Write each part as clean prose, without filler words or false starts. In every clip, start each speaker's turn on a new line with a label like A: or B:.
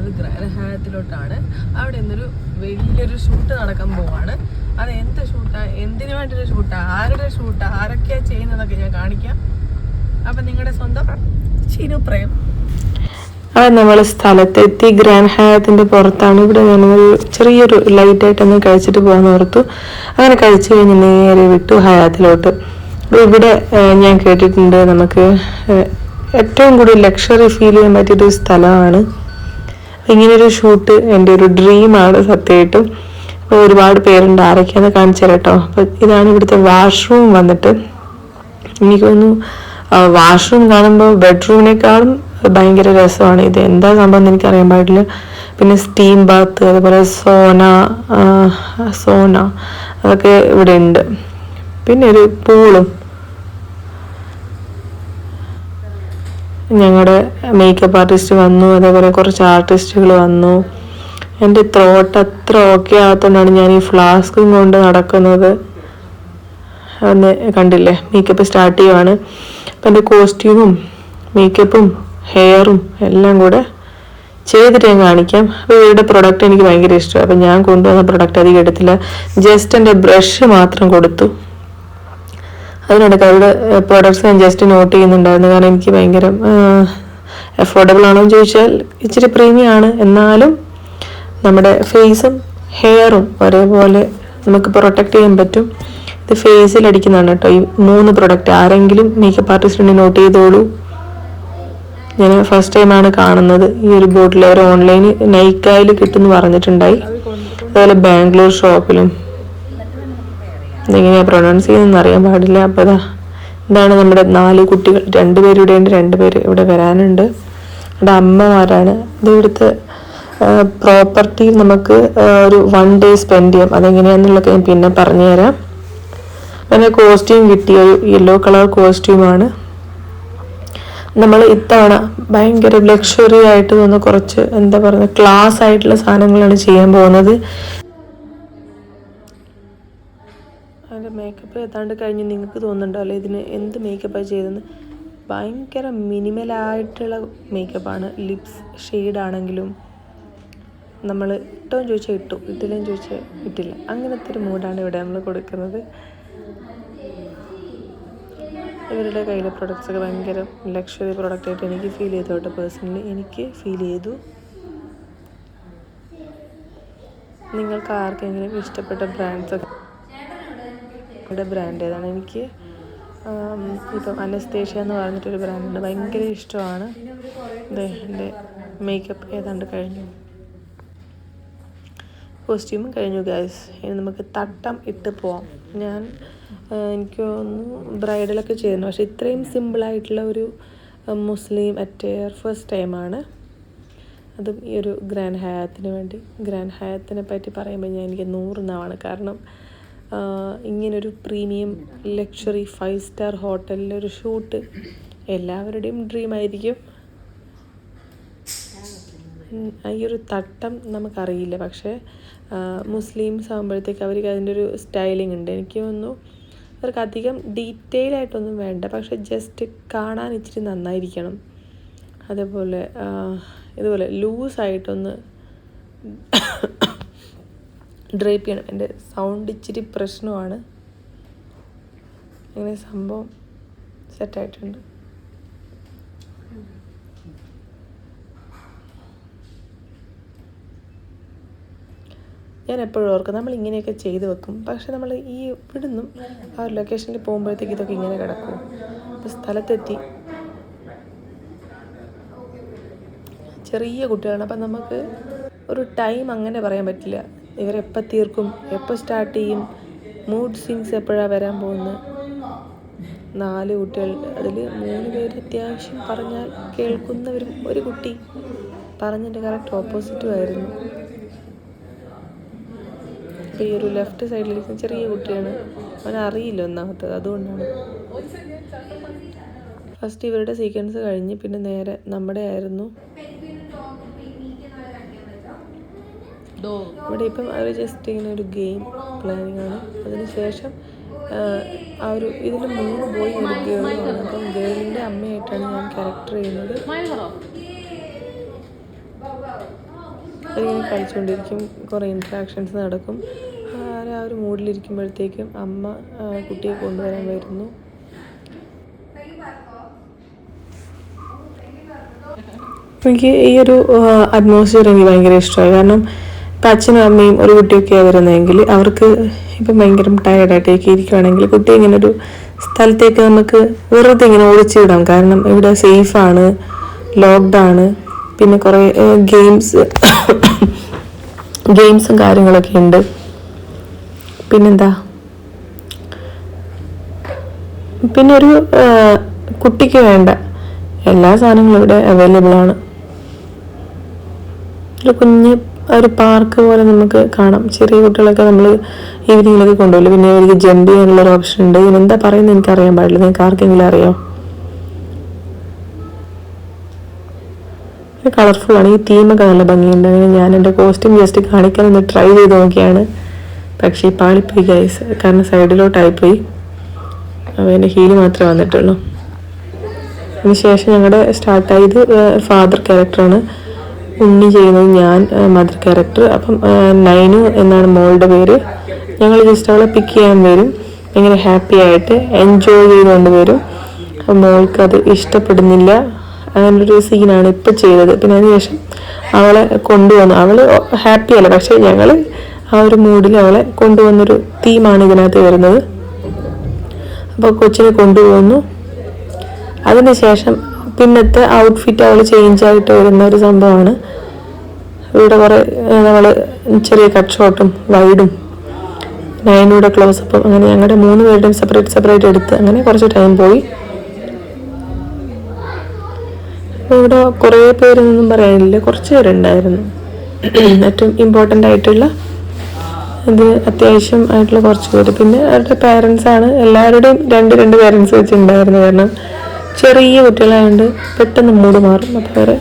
A: പോകുന്നത് ഗ്രാൻഡ് ഹയാത്തിലോട്ടാണ്. അവിടെ നിന്നൊരു വലിയൊരു ഷൂട്ട് നടക്കാൻ പോവാണ്. അത് എന്ത് ഷൂട്ടാ, എന്തിനു വേണ്ടിയൊരു ഷൂട്ടാ, ആരുടെ ഷൂട്ടാ, ആരൊക്കെയാ ചെയ്യുന്നതൊക്കെ ഞാൻ കാണിക്കാം. അപ്പം നിങ്ങളുടെ സ്വന്തം ഷിനു പ്രേം.
B: നമ്മൾ സ്ഥലത്തെത്തി. ഗ്രാൻഡ് ഹയാത്തിന്റെ പുറത്താണ്. ഇവിടെ ഞാനൊരു ചെറിയൊരു ലൈറ്റായിട്ടൊന്ന് കഴിച്ചിട്ട് പോകാമെന്ന് ഓർത്തു. അങ്ങനെ കഴിച്ചു കഴിഞ്ഞ് നേരെ വിട്ടു ഹയാത്തിലോട്ട്. ഇവിടെ ഞാൻ കേട്ടിട്ടുണ്ട് നമുക്ക് ഏറ്റവും കൂടുതൽ ലക്ഷറി ഫീൽ ചെയ്യാൻ പറ്റിയൊരു സ്ഥലമാണ്. ഇങ്ങനൊരു ഷൂട്ട് എൻ്റെ ഒരു ഡ്രീമാണ് സത്യമായിട്ടും. അപ്പോൾ ഒരുപാട് പേരുണ്ട്, ആരൊക്കെയാണെന്ന് കാണിച്ചു തരാം കേട്ടോ. അപ്പോൾ ഇതാണ് ഇവിടുത്തെ വാഷ്റൂം വന്നിട്ട്. എനിക്ക് തോന്നുന്നു വാഷ്റൂം കാണുമ്പോൾ ബെഡ്റൂമിനേക്കാളും ഭയങ്കര രസമാണ്. ഇത് എന്താ സംഭവം എന്ന് എനിക്കറിയാൻ പാടില്ല. പിന്നെ സ്റ്റീം ബാത്ത്, അതുപോലെ സോന അതൊക്കെ ഇവിടെ ഉണ്ട്. പിന്നെ ഒരു പൂളും. ഞങ്ങളുടെ മേക്കപ്പ് ആർട്ടിസ്റ്റ് വന്നു, അതേപോലെ കുറച്ച് ആർട്ടിസ്റ്റുകൾ വന്നു. എൻ്റെ ത്രോട്ട് അത്ര ഓക്കെ ആകത്തോണ്ടാണ് ഞാൻ ഈ ഫ്ലാസ്കും കൊണ്ട് നടക്കുന്നത്. ഒന്ന് കണ്ടില്ലേ, മേക്കപ്പ് സ്റ്റാർട്ട് ചെയ്യുവാണ്. അപ്പം എൻ്റെ കോസ്റ്റ്യൂമും മേക്കപ്പും ഹെയറും എല്ലാം കൂടെ ചെയ്തിട്ട് ഞാൻ കാണിക്കാം. അപ്പോൾ ഇവരുടെ പ്രൊഡക്റ്റ് എനിക്ക് ഭയങ്കര ഇഷ്ടമാണ്. അപ്പം ഞാൻ കൊണ്ടുവന്ന പ്രൊഡക്റ്റ് അധികം എടുത്തില്ല, ജസ്റ്റ് എൻ്റെ ബ്രഷ് മാത്രം കൊടുത്തു. അതിനിടയ്ക്ക് അവരുടെ പ്രോഡക്ട്സ് ഞാൻ ജസ്റ്റ് നോട്ട് ചെയ്യുന്നുണ്ടായിരുന്നു. കാരണം എനിക്ക് ഭയങ്കര അഫോർഡബിൾ ആണോ എന്ന് ചോദിച്ചാൽ ഇച്ചിരി പ്രീമിയം ആണ്, എന്നാലും നമ്മുടെ ഫേസും ഹെയറും ഒരേപോലെ നമുക്ക് പ്രൊട്ടക്റ്റ് ചെയ്യാൻ പറ്റും. ഇത് ഫേസിൽ അടിക്കുന്നതാണ് കേട്ടോ ഈ 3 പ്രൊഡക്റ്റ്. ആരെങ്കിലും മേക്കപ്പ് ആർട്ടിസ്റ്റിനെ നോട്ട് ചെയ്തോളൂ. ഞാൻ ഫസ്റ്റ് ടൈമാണ് കാണുന്നത് ഈ ഒരു ബോട്ടിൽ. അവർ ഓൺലൈനിൽ നൈക്കായിൽ കിട്ടുമെന്ന് പറഞ്ഞിട്ടുണ്ടായി, അതുപോലെ ബാംഗ്ലൂർ ഷോപ്പിലും. ഇതെങ്ങനെയാണ് പ്രൊനൗൺസ് ചെയ്യുന്നതെന്ന് അറിയാൻ പാടില്ല. അപ്പോൾ ഇതാണ് നമ്മുടെ 4 കുട്ടികൾ. 2 പേര് ഇവിടെ ഉണ്ട്, 2 പേര് ഇവിടെ വരാനുണ്ട്. ഇവിടെ അമ്മമാരാണ്. ഇത് ഇവിടുത്തെ പ്രോപ്പർട്ടി നമുക്ക് ഒരു 1 ഡേ സ്പെൻഡ് ചെയ്യാം. അതെങ്ങനെയാണെന്നുള്ളതൊക്കെ ഞാൻ പിന്നെ പറഞ്ഞുതരാം. പിന്നെ കോസ്റ്റ്യൂം കിട്ടിയ ഒരു യെല്ലോ കളർ കോസ്റ്റ്യൂമാണ്. നമ്മൾ ഇത്തവണ ഭയങ്കര ലക്ഷറി ആയിട്ട് തോന്നുന്ന കുറച്ച് എന്താ പറയുക ക്ലാസ് ആയിട്ടുള്ള സാധനങ്ങളാണ് ചെയ്യാൻ പോകുന്നത്. അതിൻ്റെ മേക്കപ്പ് ഏതാണ്ട് കഴിഞ്ഞ് നിങ്ങൾക്ക് തോന്നുന്നുണ്ടല്ലോ ഇതിന് എന്ത് മേക്കപ്പാണ് ചെയ്തതെന്ന്. ഭയങ്കര മിനിമലായിട്ടുള്ള മേക്കപ്പാണ്. ലിപ്സ് ഷെയ്ഡാണെങ്കിലും നമ്മൾ ഇട്ടോ ചോദിച്ചാൽ ഇട്ടു, ഇട്ടില്ലെന്ന് ചോദിച്ചാൽ ഇട്ടില്ല, അങ്ങനത്തെ ഒരു മൂഡാണ് ഇവിടെ നമ്മൾ കൊടുക്കുന്നത്. ഇവരുടെ കയ്യിലെ പ്രൊഡക്ട്സൊക്കെ ഭയങ്കര ലക്ഷറി പ്രൊഡക്റ്റായിട്ട് എനിക്ക് ഫീൽ ചെയ്തു കേട്ടോ. പേഴ്സണലി എനിക്ക് ഫീൽ ചെയ്തു. നിങ്ങൾക്ക് ആർക്കെങ്കിലും ഇഷ്ടപ്പെട്ട ബ്രാൻഡ്സൊക്കെ ഇവിടെ ബ്രാൻഡ് ഏതാണ്? എനിക്ക് ഇപ്പം അനസ്തേഷ്യ എന്ന് പറഞ്ഞിട്ടൊരു ബ്രാൻഡുണ്ട്, ഭയങ്കര ഇഷ്ടമാണ്. എൻ്റെ മേക്കപ്പ് ഏതാണ്ട് കഴിഞ്ഞു, കോസ്റ്റ്യൂമും കഴിഞ്ഞു ഗൈസ്. ഇനി നമുക്ക് തട്ടം ഇട്ട് പോവാം. എനിക്ക് തോന്നുന്നു ബ്രൈഡലൊക്കെ ചെയ്യുന്നു, പക്ഷേ ഇത്രയും സിമ്പിളായിട്ടുള്ള ഒരു മുസ്ലിം അറ്റയർ ഫസ്റ്റ് ടൈമാണ്. അതും ഈ ഒരു ഗ്രാൻഡ് ഹയാത്തിന് വേണ്ടി. ഗ്രാൻഡ് ഹയാത്തിനെ പറ്റി പറയുമ്പോൾ എനിക്ക് 100 നാവാണ്. കാരണം ഇങ്ങനൊരു പ്രീമിയം ലക്ഷറി 5 സ്റ്റാർ ഹോട്ടലിലൊരു ഷൂട്ട് എല്ലാവരുടെയും ഡ്രീം ആയിരിക്കും. ഈ ഒരു തട്ടം നമുക്കറിയില്ല, പക്ഷേ മുസ്ലിംസ് ആകുമ്പോഴത്തേക്ക് അവർക്ക് അതിൻ്റെ ഒരു സ്റ്റൈലിംഗ് ഉണ്ട്. എനിക്ക് തോന്നുന്നു അവർക്ക് അധികം ഡീറ്റെയിൽ ആയിട്ടൊന്നും വേണ്ട, പക്ഷെ ജസ്റ്റ് കാണാൻ ഇച്ചിരി നന്നായിരിക്കണം. അതേപോലെ ഇതുപോലെ ലൂസായിട്ടൊന്ന് ഡ്രേപ്പ് ചെയ്യണം. എൻ്റെ സൗണ്ട് ഇച്ചിരി പ്രശ്നമാണ്. അങ്ങനെ സംഭവം സെറ്റായിട്ടുണ്ട്. ഞാൻ എപ്പോഴും ഓർക്കും നമ്മൾ ഇങ്ങനെയൊക്കെ ചെയ്ത് വെക്കും, പക്ഷെ നമ്മൾ ഈ ഇവിടുന്നും ആ ഒരു ലൊക്കേഷനിൽ പോകുമ്പോഴത്തേക്ക് ഇതൊക്കെ ഇങ്ങനെ കിടക്കും. അപ്പോൾ സ്ഥലത്തെത്തി. ചെറിയ കുട്ടികളാണ്, അപ്പം നമുക്ക് ഒരു ടൈം അങ്ങനെ പറയാൻ പറ്റില്ല. ഇവരെപ്പോൾ തീർക്കും, എപ്പോൾ സ്റ്റാർട്ട് ചെയ്യും, മൂഡ് സ്വിങ്സ് എപ്പോഴാണ് വരാൻ പോകുന്നത്. 4 കുട്ടികൾ, അതിൽ 3 പേര് അത്യാവശ്യം പറഞ്ഞാൽ കേൾക്കുന്നവരും ഒരു കുട്ടി പറഞ്ഞതിൻ്റെ കറക്റ്റ് ഓപ്പോസിറ്റും ആയിരുന്നു. ഈ ഒരു ലെഫ്റ്റ് സൈഡിലിരിക്കുന്ന ചെറിയ കുട്ടിയാണ്, അവനറിയില്ല ഒന്നാമത്തത്, അതുകൊണ്ടാണ്. ഫസ്റ്റ് ഇവരുടെ സീക്വൻസ് കഴിഞ്ഞ് പിന്നെ നേരെ നമ്മുടെ ആയിരുന്നു. ഇവിടെ ഇപ്പം അവർ ജസ്റ്റ് ഇങ്ങനെ ഒരു ഗെയിം പ്ലാനിങ് ആണ്. അതിനുശേഷം ആ ഒരു ഇതിൽ 3 ബോയ് ഒരു ഗേളുമാണ്. അപ്പം ഗേളിൻ്റെ അമ്മയായിട്ടാണ് ഞാൻ ക്യാരക്ടർ ചെയ്യുന്നത്. അതിങ്ങനെ കളിച്ചുകൊണ്ടിരിക്കും, കുറേ ഇൻട്രാക്ഷൻസ് നടക്കും. ആ ഒരു മൂഡിലിരിക്കുമ്പോഴത്തേക്കും അമ്മ കുട്ടിയെ കൊണ്ടുവരാൻ വരുന്നു. എനിക്ക് ഈ ഒരു അറ്റ്മോസ്ഫിയർ എനിക്ക് ഭയങ്കര ഇഷ്ടമായി. കാരണം ഇപ്പം അച്ഛനും അമ്മയും ഒരു കുട്ടിയൊക്കെയാണ് വരുന്നതെങ്കിൽ അവർക്ക് ഇപ്പം ഭയങ്കര ടയർഡായിട്ടൊക്കെ ഇരിക്കുകയാണെങ്കിൽ കുട്ടി ഇങ്ങനെ ഒരു സ്ഥലത്തേക്ക് നമുക്ക് വെറുതെ ഇങ്ങനെ ഓടിച്ചു വിടാം. കാരണം ഇവിടെ സേഫാണ്, ലോക്ക്ഡാണ്, പിന്നെ കുറേ ഗെയിംസും കാര്യങ്ങളൊക്കെ ഉണ്ട്. പിന്നെന്താ, പിന്നെ ഒരു കുട്ടിക്ക് വേണ്ട എല്ലാ സാധനങ്ങളും ഇവിടെ അവൈലബിൾ ആണ്. ഒരു പാർക്ക് പോലെ നമുക്ക് കാണാം. ചെറിയ കുട്ടികളൊക്കെ നമ്മൾ ഈവനിങ്ങിലൊക്കെ കൊണ്ടുപോകില്ല. പിന്നെ എനിക്ക് ജമ്പ് ചെയ്യാനുള്ളൊരു ഓപ്ഷൻ ഉണ്ട്. ഇതിനെന്താ പറയുന്നത് എനിക്കറിയാൻ പാടില്ല. നിങ്ങൾക്ക് ആർക്കെങ്കിലും അറിയോ? കളർഫുള്ളാണ്. ഈ തീമൊക്കെ നല്ല ഭംഗിയുണ്ട്. അങ്ങനെ ഞാൻ എൻ്റെ കോസ്റ്റ്യൂം ജസ്റ്റ് കാണിക്കാനൊന്ന് ട്രൈ ചെയ്ത് നോക്കിയാണ്. പക്ഷേ ഈ പാളിപ്പോയി ഗൈസ്, കാരണം സൈഡിലോട്ടായിപ്പോയി. അപ്പോൾ എൻ്റെ ഹീല് മാത്രമേ വന്നിട്ടുള്ളൂ. അതിനുശേഷം ഞങ്ങളുടെ സ്റ്റാർട്ടായത് ഫാദർ ക്യാരക്ടറാണ്. ഉണ്ണി ചെയ്യുന്നത് ഞാൻ, മദർ ക്യാരക്ടർ. അപ്പം നൈനു എന്നാണ് മോളുടെ പേര്. ഞങ്ങൾ ജസ്റ്റ് അവളെ പിക്ക് ചെയ്യാൻ വരും. ഭയങ്കര ഹാപ്പി ആയിട്ട് എൻജോയ് ചെയ്തുകൊണ്ട് വരും. അപ്പം മോൾക്ക് അത് ഇഷ്ടപ്പെടുന്നില്ല. അങ്ങനൊരു സീനാണ് ഇപ്പം ചെയ്തത്. പിന്നെ അതിനുശേഷം അവളെ കൊണ്ടുവന്നു. അവൾ ഹാപ്പിയല്ല, പക്ഷേ ഞങ്ങൾ ആ ഒരു മൂഡിൽ അവളെ കൊണ്ടുവന്നൊരു തീമാണ് ഇതിനകത്ത് വരുന്നത്. അപ്പോൾ കൊച്ചിനെ കൊണ്ടുപോകുന്നു. അതിനുശേഷം പിന്നത്തെ ഔട്ട്ഫിറ്റ് അവൾ ചേഞ്ച് ആയിട്ട് വരുന്ന ഒരു സംഭവമാണ്. ഇവിടെ കുറേ നമ്മൾ ചെറിയ കട്ട് ഷോട്ടും വൈഡും നൈനൂടെ ക്ലോസപ്പും അങ്ങനെ ഞങ്ങളുടെ 3 പേരുടെയും സെപ്പറേറ്റ് എടുത്ത് അങ്ങനെ കുറച്ച് ടൈം പോയി. ഇവിടെ കുറേ പേരൊന്നും പറയാനില്ല, കുറച്ച് പേരുണ്ടായിരുന്നു. ഏറ്റവും ഇമ്പോർട്ടൻ്റ് ആയിട്ടുള്ള ഇതിന് അത്യാവശ്യം ആയിട്ടുള്ള കുറച്ച് പേര്. പിന്നെ അവരുടെ പേരൻസാണ്. എല്ലാവരുടെയും രണ്ട് പേരൻസ് വെച്ചിട്ടുണ്ടായിരുന്നു. കാരണം ചെറിയ കുട്ടികളായതുകൊണ്ട് പെട്ടെന്ന് മൂഡ് മാറും. അപ്പോൾ അവരെ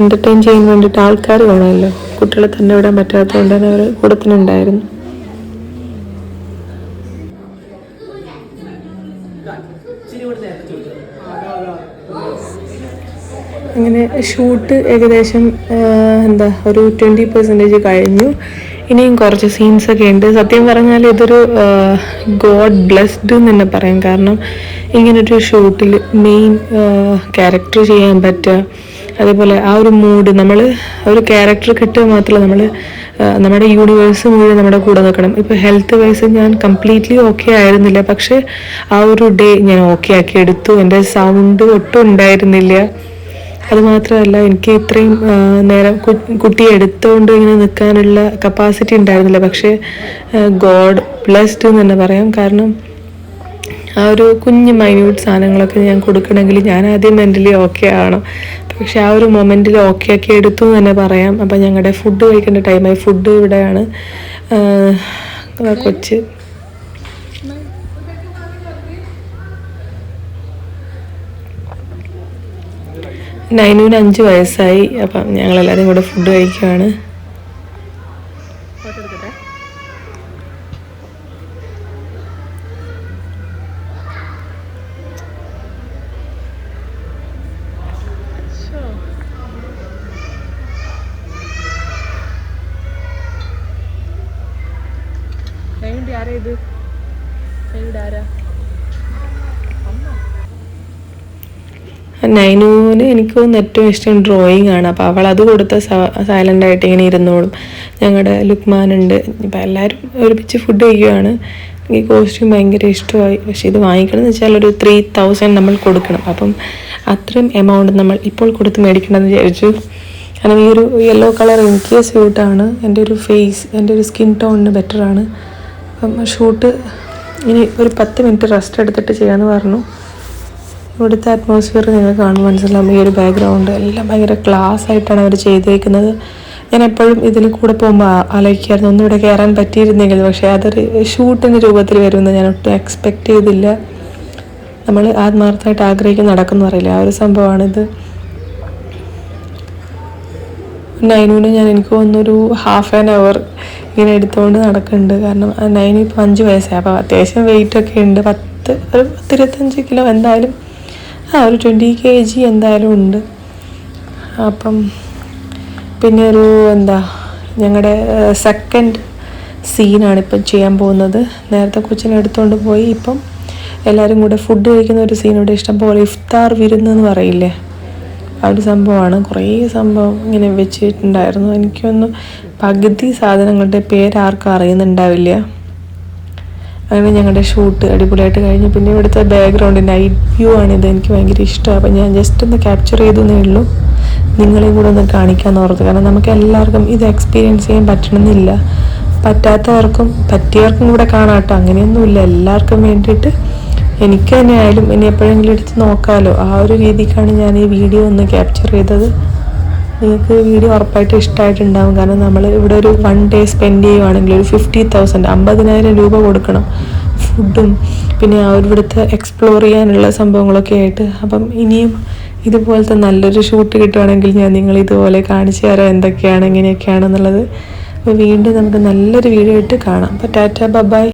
B: എൻ്റർടൈൻ ചെയ്യാൻ വേണ്ടിയിട്ട് ആൾക്കാർ വേണമല്ലോ. കുട്ടികളെ തന്നെ വിടാൻ പറ്റാത്തതുകൊണ്ട് തന്നെ അവർ കൂടത്തിനുണ്ടായിരുന്നു. അങ്ങനെ ഷൂട്ട് ഏകദേശം ഒരു 20% കഴിഞ്ഞു. ഇനിയും കുറച്ച് സീൻസൊക്കെ ഉണ്ട്. സത്യം പറഞ്ഞാൽ ഇതൊരു ഗോഡ് ബ്ലെസ്ഡ് എന്ന് തന്നെ പറയാം. കാരണം ഇങ്ങനൊരു ഷൂട്ടിൽ മെയിൻ ക്യാരക്ടർ ചെയ്യാൻ പറ്റുക, അതേപോലെ ആ ഒരു മൂഡ് നമ്മൾ ഒരു ക്യാരക്ടർ കിട്ടുക മാത്രമല്ല, നമ്മൾ നമ്മുടെ യൂണിവേഴ്സ് മുഴുവൻ നമ്മുടെ കൂടെ നിൽക്കണം. ഇപ്പോൾ ഹെൽത്ത് വൈസ് ഞാൻ കംപ്ലീറ്റ്ലി ഓക്കെ ആയിരുന്നില്ല, പക്ഷേ ആ ഒരു ഡേ ഞാൻ ഓക്കെ ആക്കി എടുത്തു. എൻ്റെ സൗണ്ട് ഒട്ടും ഉണ്ടായിരുന്നില്ല. അതുമാത്രമല്ല, എനിക്ക് ഇത്രയും നേരം കുട്ടിയെ എടുത്തുകൊണ്ട് ഇങ്ങനെ നിൽക്കാനുള്ള കപ്പാസിറ്റി ഉണ്ടായിരുന്നില്ല. പക്ഷേ ഗോഡ് ബ്ലെസ്ഡ് എന്ന് തന്നെ പറയാം. കാരണം ആ ഒരു കുഞ്ഞ് മൈന്യൂട്ട് സാധനങ്ങളൊക്കെ ഞാൻ കൊടുക്കണമെങ്കിൽ ഞാൻ ആദ്യം മെൻ്റലി ഓക്കെ ആവണം. പക്ഷെ ആ ഒരു മൊമെൻറ്റിൽ ഓക്കെ ആക്കി എടുത്തു എന്ന് തന്നെ പറയാം. അപ്പം ഞങ്ങളുടെ ഫുഡ് കഴിക്കേണ്ട ടൈമായി. ഫുഡ് ഇവിടെയാണ്. കൊച്ച് നൈനൂന് 5 വയസ്സായി. അപ്പം ഞങ്ങളെല്ലാവരും കൂടെ ഫുഡ് കഴിക്കുകയാണ്. നൈനൂന് എനിക്ക് തോന്നുന്നു ഏറ്റവും ഇഷ്ടം ഡ്രോയിങ് ആണ്. അപ്പോൾ അവൾ അത് കൊടുത്ത സൈലൻ്റായിട്ട് ഇങ്ങനെ ഇരുന്നോളും. ഞങ്ങളുടെ ലുക്മാനുണ്ട്. ഇപ്പം എല്ലാവരും ഒരുമിച്ച് ഫുഡ് കഴിക്കുകയാണ്. ഈ കോസ്റ്റ്യൂം ഭയങ്കര ഇഷ്ടമായി. പക്ഷേ ഇത് വാങ്ങിക്കണമെന്ന് വെച്ചാൽ ഒരു 3000 നമ്മൾ കൊടുക്കണം. അപ്പം അത്രയും എമൗണ്ട് നമ്മൾ ഇപ്പോൾ കൊടുത്ത് മേടിക്കണമെന്ന് വിചാരിച്ചു. കാരണം ഈ ഒരു യെല്ലോ കളർ എനിക്ക് സ്യൂട്ടാണ്. എൻ്റെ ഒരു സ്കിൻ ടോണിന് ബെറ്ററാണ്. അപ്പം ഷൂട്ട് ഇനി ഒരു 10 മിനിറ്റ് റെസ്റ്റ് എടുത്തിട്ട് ചെയ്യാമെന്ന് പറഞ്ഞു. ഇവിടുത്തെ അറ്റ്മോസ്ഫിയർ നിങ്ങൾ കാണുമ്പോൾ മനസ്സിലാവും. ഈ ഒരു ബാക്ക്ഗ്രൗണ്ട് എല്ലാം ഭയങ്കര ക്ലാസ് ആയിട്ടാണ് അവർ ചെയ്തേക്കുന്നത്. ഞാൻ എപ്പോഴും ഇതിൽ കൂടെ പോകുമ്പോൾ ആലോചിക്കായിരുന്നു ഒന്നും ഇവിടെ കയറാൻ പറ്റിയിരുന്നെങ്കിൽ. പക്ഷേ അതൊരു ഷൂട്ടിൻ്റെ രൂപത്തിൽ വരുമെന്ന് ഞാൻ ഒട്ടും എക്സ്പെക്റ്റ് ചെയ്തില്ല. നമ്മൾ ആത്മാർത്ഥമായിട്ട് ആഗ്രഹിക്കുന്ന നടക്കുന്നു പറയില്ല, ആ ഒരു സംഭവമാണിത്. നൈനൂന് എനിക്ക് തോന്നുന്നൊരു ½ an hour ഇങ്ങനെ എടുത്തുകൊണ്ട് നടക്കുന്നുണ്ട്. കാരണം നൈനു ഇപ്പോൾ 5 വയസ്സായി. അപ്പോൾ അത്യാവശ്യം വെയിറ്റൊക്കെ ഉണ്ട്. 25 കിലോ എന്തായാലും, ഒരു 20 kg എന്തായാലും ഉണ്ട്. അപ്പം പിന്നെ ഒരു ഞങ്ങളുടെ സെക്കൻഡ് സീനാണ് ഇപ്പം ചെയ്യാൻ പോകുന്നത്. നേരത്തെ കൊച്ചിനെ എടുത്തുകൊണ്ട് പോയി, ഇപ്പം എല്ലാവരും കൂടെ ഫുഡ് കഴിക്കുന്ന ഒരു സീൻ ഇവിടെ ഇഷ്ടം പോലെ ഇഫ്താർ വിരുന്നെന്ന് പറയില്ലേ, ആ ഒരു സംഭവമാണ്. കുറേ സംഭവം ഇങ്ങനെ വെച്ചിട്ടുണ്ടായിരുന്നു. എനിക്കൊന്നും പകുതി സാധനങ്ങളുടെ പേര് ആർക്കും അറിയുന്നുണ്ടാവില്ല. അങ്ങനെ ഞങ്ങളുടെ ഷൂട്ട് അടിപൊളിയായിട്ട് കഴിഞ്ഞു. പിന്നെ ഇവിടുത്തെ ബാക്ക്ഗ്രൗണ്ട് നൈറ്റ് വ്യൂ ആണിത്, എനിക്ക് ഭയങ്കര ഇഷ്ടമാണ്. അപ്പം ഞാൻ ജസ്റ്റ് ഒന്ന് ക്യാപ്ചർ ചെയ്തേ ഉള്ളൂ, നിങ്ങളെയും കൂടെ ഒന്ന് കാണിക്കാമെന്ന് ഓർത്ത്. കാരണം നമുക്ക് എല്ലാവർക്കും ഇത് എക്സ്പീരിയൻസ് ചെയ്യാൻ പറ്റണമെന്നില്ല, പറ്റാത്തവർക്കും പറ്റിയവർക്കും കൂടെ കാണാം കേട്ടോ, അങ്ങനെയൊന്നുമില്ല. എല്ലാവർക്കും വേണ്ടിയിട്ട് എനിക്ക് തന്നെ ആയാലും ഇനി എപ്പോഴെങ്കിലും എടുത്ത് നോക്കാമല്ലോ, ആ ഒരു രീതിക്കാണ് ഞാൻ ഈ വീഡിയോ ഒന്ന് ക്യാപ്ചർ ചെയ്തത്. നിങ്ങൾക്ക് വീഡിയോ ഉറപ്പായിട്ടും ഇഷ്ടമായിട്ടുണ്ടാകും. കാരണം നമ്മൾ ഇവിടെ ഒരു 1 day സ്പെൻഡ് ചെയ്യുവാണെങ്കിൽ ഒരു 50,000 50,000 രൂപ കൊടുക്കണം, ഫുഡും പിന്നെ ആ ഒരു ഇവിടുത്തെ എക്സ്പ്ലോർ ചെയ്യാനുള്ള സംഭവങ്ങളൊക്കെ ആയിട്ട്. അപ്പം ഇനിയും ഇതുപോലത്തെ നല്ലൊരു ഷൂട്ട് കിട്ടുവാണെങ്കിൽ ഞാൻ നിങ്ങൾ ഇതുപോലെ കാണിച്ചു തരാം എന്തൊക്കെയാണ് എങ്ങനെയൊക്കെയാണെന്നുള്ളത്. അപ്പോൾ വീണ്ടും നമുക്ക് നല്ലൊരു വീഡിയോ ഇട്ട് കാണാം. അപ്പോൾ ടാറ്റ ബൈ.